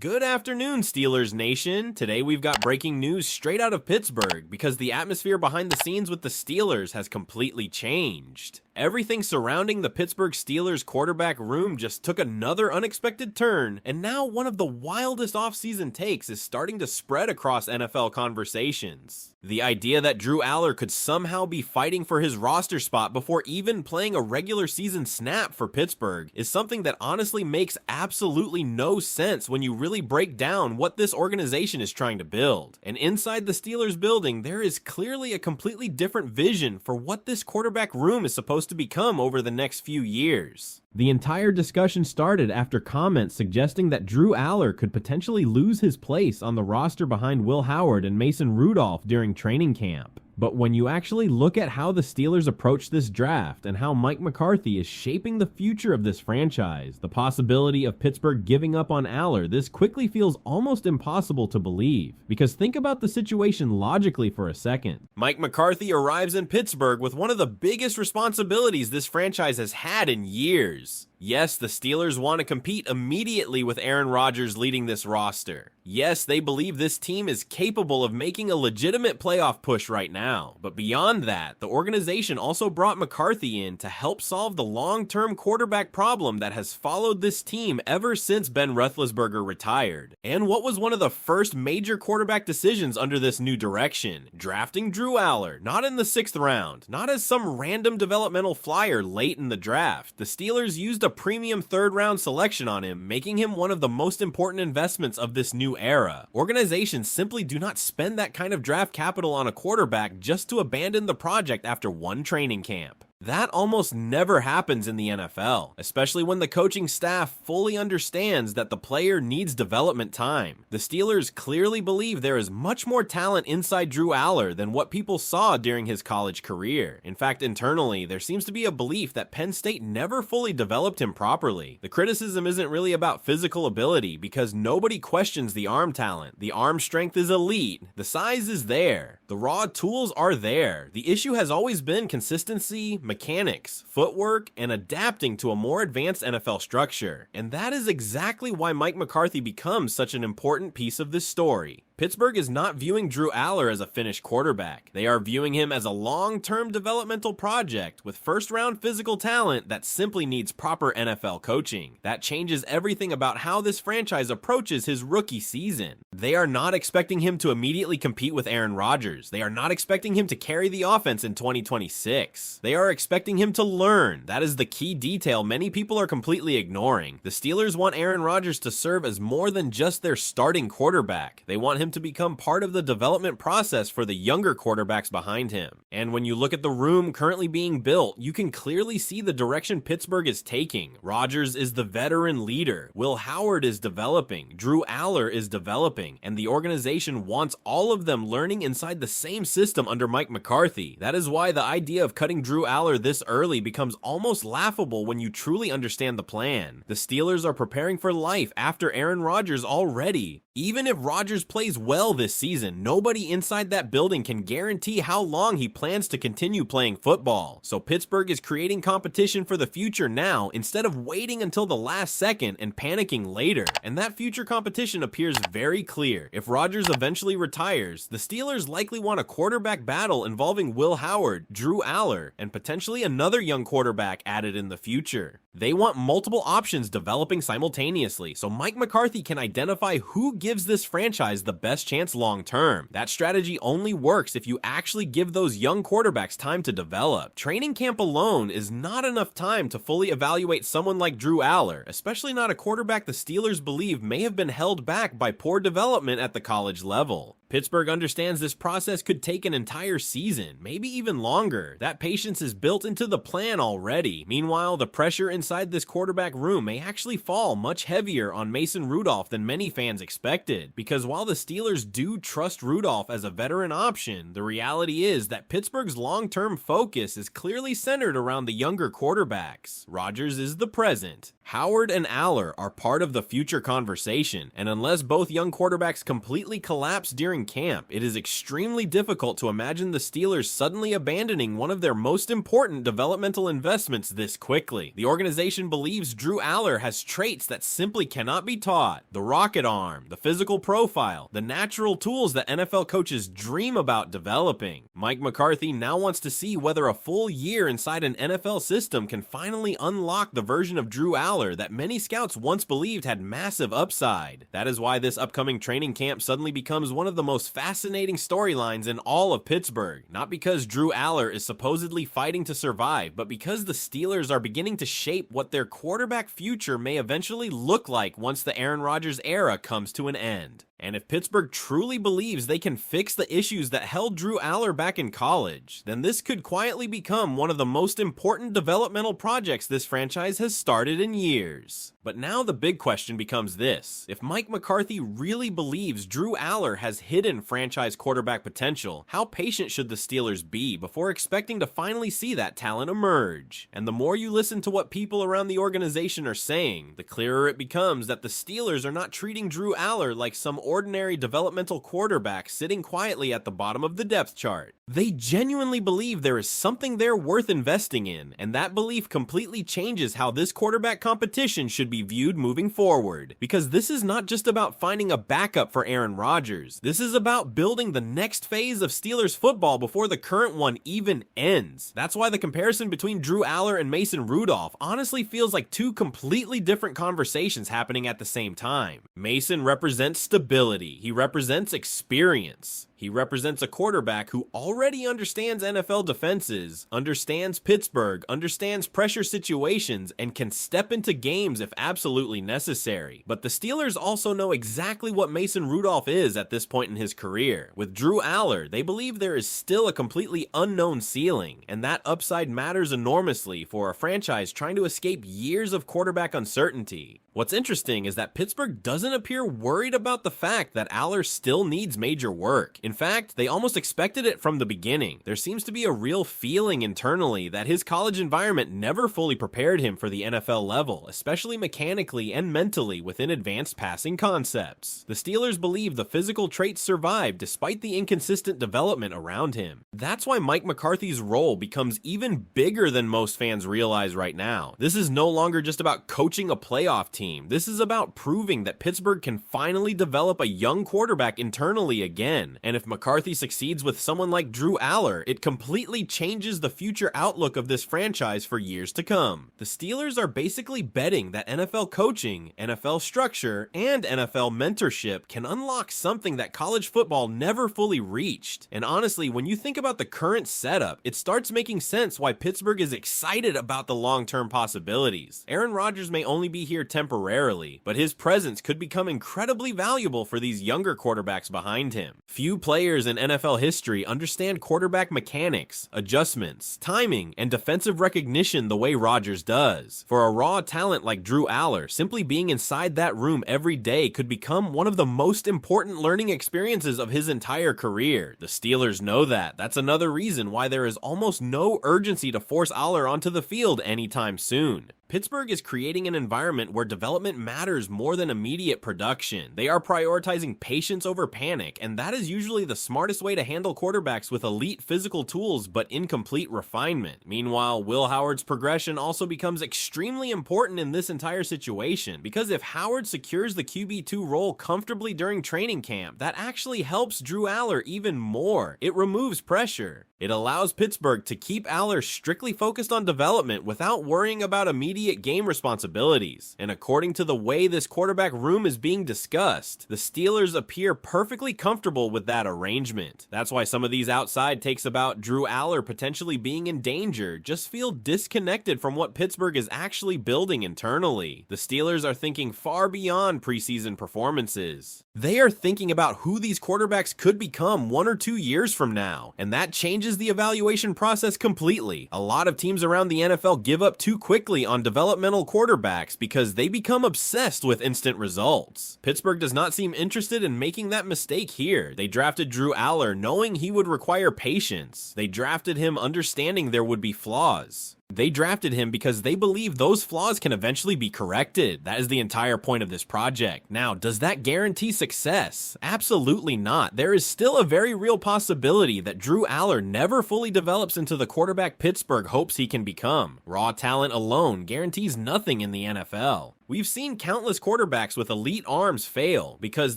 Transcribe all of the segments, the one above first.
Good afternoon, Steelers Nation. Today we've got breaking news straight out of Pittsburgh because the atmosphere behind the scenes with the Steelers has completely changed. Everything surrounding the Pittsburgh Steelers quarterback room just took another unexpected turn, and now one of the wildest offseason takes is starting to spread across NFL conversations. The idea that Drew Aller could somehow be fighting for his roster spot before even playing a regular season snap for Pittsburgh is something that honestly makes absolutely no sense when you really break down what this organization is trying to build. And inside the Steelers building, there is clearly a completely different vision for what this quarterback room is supposed to become over the next few years. The entire discussion started after comments suggesting that Drew Aller could potentially lose his place on the roster behind Will Howard and Mason Rudolph during training camp. But when you actually look at how the Steelers approach this draft and how Mike McCarthy is shaping the future of this franchise, the possibility of Pittsburgh giving up on Aller, this quickly feels almost impossible to believe. Because think about the situation logically for a second. Mike McCarthy arrives in Pittsburgh with one of the biggest responsibilities this franchise has had in years. Yes, the Steelers want to compete immediately with Aaron Rodgers leading this roster. Yes, they believe this team is capable of making a legitimate playoff push right now. But beyond that, the organization also brought McCarthy in to help solve the long-term quarterback problem that has followed this team ever since Ben Roethlisberger retired. And what was one of the first major quarterback decisions under this new direction? Drafting Drew Aller, not in the 6th round, not as some random developmental flyer late in the draft. The Steelers used a premium 3rd round selection on him, making him one of the most important investments of this new era. Organizations simply do not spend that kind of draft capital on a quarterback just to abandon the project after one training camp. That almost never happens in the NFL, especially when the coaching staff fully understands that the player needs development time. The Steelers clearly believe there is much more talent inside Drew Aller than what people saw during his college career. In fact, internally, there seems to be a belief that Penn State never fully developed him properly. The criticism isn't really about physical ability because nobody questions the arm talent. The arm strength is elite. The size is there. The raw tools are there. The issue has always been consistency, mechanics, footwork, and adapting to a more advanced NFL structure. And that is exactly why Mike McCarthy becomes such an important piece of this story. Pittsburgh is not viewing Drew Aller as a finished quarterback. They are viewing him as a long-term developmental project with first-round physical talent that simply needs proper NFL coaching. That changes everything about how this franchise approaches his rookie season. They are not expecting him to immediately compete with Aaron Rodgers. They are not expecting him to carry the offense in 2026. They are expecting him to learn. That is the key detail many people are completely ignoring. The Steelers want Aaron Rodgers to serve as more than just their starting quarterback. They want him to become part of the development process for the younger quarterbacks behind him. And when you look at the room currently being built, you can clearly see the direction Pittsburgh is taking. Rodgers is the veteran leader. Will Howard is developing. Drew Aller is developing. And the organization wants all of them learning inside the same system under Mike McCarthy. That is why the idea of cutting Drew Aller this early becomes almost laughable when you truly understand the plan. The Steelers are preparing for life after Aaron Rodgers already. Even if Rodgers plays well this season, nobody inside that building can guarantee how long he plans to continue playing football. So Pittsburgh is creating competition for the future now instead of waiting until the last second and panicking later. And that future competition appears very clear. If Rodgers eventually retires, the Steelers likely want a quarterback battle involving Will Howard, Drew Aller, and potentially another young quarterback added in the future. They want multiple options developing simultaneously, so Mike McCarthy can identify who gives this franchise the best chance long term. That strategy only works if you actually give those young quarterbacks time to develop. Training camp alone is not enough time to fully evaluate someone like Drew Aller, especially not a quarterback the Steelers believe may have been held back by poor development at the college level. Pittsburgh understands this process could take an entire season, maybe even longer. That patience is built into the plan already. Meanwhile, the pressure inside this quarterback room may actually fall much heavier on Mason Rudolph than many fans expected. Because while the Steelers do trust Rudolph as a veteran option, the reality is that Pittsburgh's long-term focus is clearly centered around the younger quarterbacks. Rodgers is the present. Howard and Aller are part of the future conversation, and unless both young quarterbacks completely collapse during in camp, it is extremely difficult to imagine the Steelers suddenly abandoning one of their most important developmental investments this quickly. The organization believes Drew Aller has traits that simply cannot be taught: the rocket arm, the physical profile, the natural tools that NFL coaches dream about developing. Mike McCarthy now wants to see whether a full year inside an NFL system can finally unlock the version of Drew Aller that many scouts once believed had massive upside. That is why this upcoming training camp suddenly becomes one of the most fascinating storylines in all of Pittsburgh. Not because Drew Aller is supposedly fighting to survive, but because the Steelers are beginning to shape what their quarterback future may eventually look like once the Aaron Rodgers era comes to an end. And if Pittsburgh truly believes they can fix the issues that held Drew Aller back in college, then this could quietly become one of the most important developmental projects this franchise has started in years. But now the big question becomes this: if Mike McCarthy really believes Drew Aller has hidden franchise quarterback potential, how patient should the Steelers be before expecting to finally see that talent emerge? And the more you listen to what people around the organization are saying, the clearer it becomes that the Steelers are not treating Drew Aller like some ordinary developmental quarterback sitting quietly at the bottom of the depth chart. They genuinely believe there is something there worth investing in, and that belief completely changes how this quarterback competition should be viewed moving forward. Because this is not just about finding a backup for Aaron Rodgers. This is about building the next phase of Steelers football before the current one even ends. That's why the comparison between Drew Aller and Mason Rudolph honestly feels like two completely different conversations happening at the same time. Mason represents stability. He represents experience. He represents a quarterback who already understands NFL defenses, understands Pittsburgh, understands pressure situations, and can step into games if absolutely necessary. But the Steelers also know exactly what Mason Rudolph is at this point in his career. With Drew Aller, they believe there is still a completely unknown ceiling, and that upside matters enormously for a franchise trying to escape years of quarterback uncertainty. What's interesting is that Pittsburgh doesn't appear worried about the fact that Aller still needs major work. In fact, they almost expected it from the beginning. There seems to be a real feeling internally that his college environment never fully prepared him for the NFL level, especially mechanically and mentally within advanced passing concepts. The Steelers believe the physical traits survived despite the inconsistent development around him. That's why Mike McCarthy's role becomes even bigger than most fans realize right now. This is no longer just about coaching a playoff team. This is about proving that Pittsburgh can finally develop a young quarterback internally again. And if McCarthy succeeds with someone like Drew Aller, it completely changes the future outlook of this franchise for years to come. The Steelers are basically betting that NFL coaching, NFL structure, and NFL mentorship can unlock something that college football never fully reached. And honestly, when you think about the current setup, it starts making sense why Pittsburgh is excited about the long-term possibilities. Aaron Rodgers may only be here temporarily, but his presence could become incredibly valuable for these younger quarterbacks behind him. Few players in NFL history understand quarterback mechanics, adjustments, timing, and defensive recognition the way Rodgers does. For a raw talent like Drew Aller, simply being inside that room every day could become one of the most important learning experiences of his entire career. The Steelers know that. That's another reason why there is almost no urgency to force Aller onto the field anytime soon. Pittsburgh is creating an environment where development matters more than immediate production. They are prioritizing patience over panic, and that is usually the smartest way to handle quarterbacks with elite physical tools but incomplete refinement. Meanwhile, Will Howard's progression also becomes extremely important in this entire situation, because if Howard secures the QB2 role comfortably during training camp, that actually helps Drew Aller even more. It removes pressure. It allows Pittsburgh to keep Aller strictly focused on development without worrying about immediate game responsibilities. And according to the way this quarterback room is being discussed, the Steelers appear perfectly comfortable with that arrangement. That's why some of these outside takes about Drew Aller potentially being in danger just feel disconnected from what Pittsburgh is actually building internally. The Steelers are thinking far beyond preseason performances. They are thinking about who these quarterbacks could become 1 or 2 years from now, and that changes the evaluation process completely. A lot of teams around the NFL give up too quickly on developmental quarterbacks because they become obsessed with instant results. Pittsburgh does not seem interested in making that mistake here. They drafted Drew Aller knowing he would require patience. They drafted him understanding there would be flaws. They drafted him because they believe those flaws can eventually be corrected. That is the entire point of this project. Now, does that guarantee success? Absolutely not. There is still a very real possibility that Drew Aller never fully develops into the quarterback Pittsburgh hopes he can become. Raw talent alone guarantees nothing in the NFL. We've seen countless quarterbacks with elite arms fail because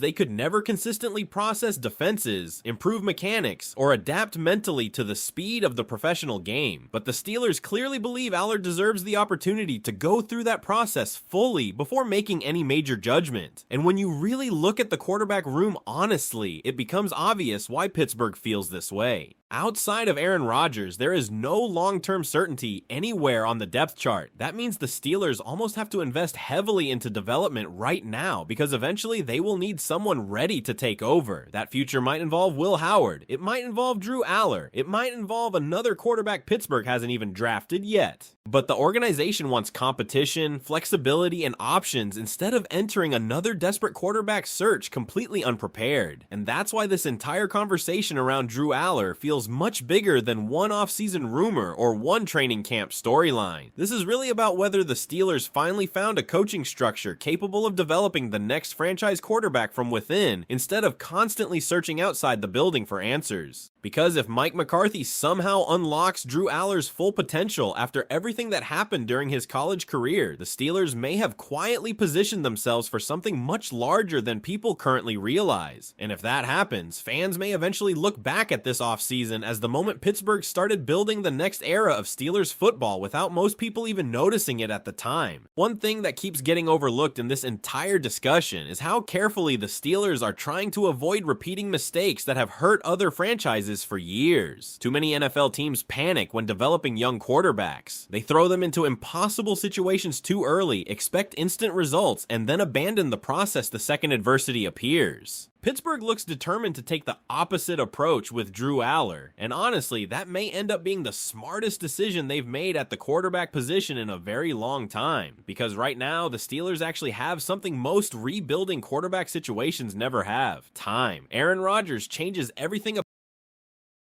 they could never consistently process defenses, improve mechanics, or adapt mentally to the speed of the professional game. But the Steelers clearly believe Aller deserves the opportunity to go through that process fully before making any major judgment. And when you really look at the quarterback room honestly, it becomes obvious why Pittsburgh feels this way. Outside of Aaron Rodgers, there is no long-term certainty anywhere on the depth chart. That means the Steelers almost have to invest heavily into development right now because eventually they will need someone ready to take over. That future might involve Will Howard. It might involve Drew Aller. It might involve another quarterback Pittsburgh hasn't even drafted yet. But the organization wants competition, flexibility, and options instead of entering another desperate quarterback search completely unprepared. And that's why this entire conversation around Drew Aller feels much bigger than one off-season rumor or one training camp storyline. This is really about whether the Steelers finally found a coaching structure capable of developing the next franchise quarterback from within instead of constantly searching outside the building for answers. Because if Mike McCarthy somehow unlocks Drew Aller's full potential after everything that happened during his college career, the Steelers may have quietly positioned themselves for something much larger than people currently realize. And if that happens, fans may eventually look back at this offseason as the moment Pittsburgh started building the next era of Steelers football without most people even noticing it at the time. One thing that keeps getting overlooked in this entire discussion is how carefully the Steelers are trying to avoid repeating mistakes that have hurt other franchises for years. Too many NFL teams panic when developing young quarterbacks. They throw them into impossible situations too early, expect instant results, and then abandon the process the second adversity appears. Pittsburgh looks determined to take the opposite approach with Drew Aller, and honestly, that may end up being the smartest decision they've made at the quarterback position in a very long time, because right now, the Steelers actually have something most rebuilding quarterback situations never have: time. Aaron Rodgers changes everything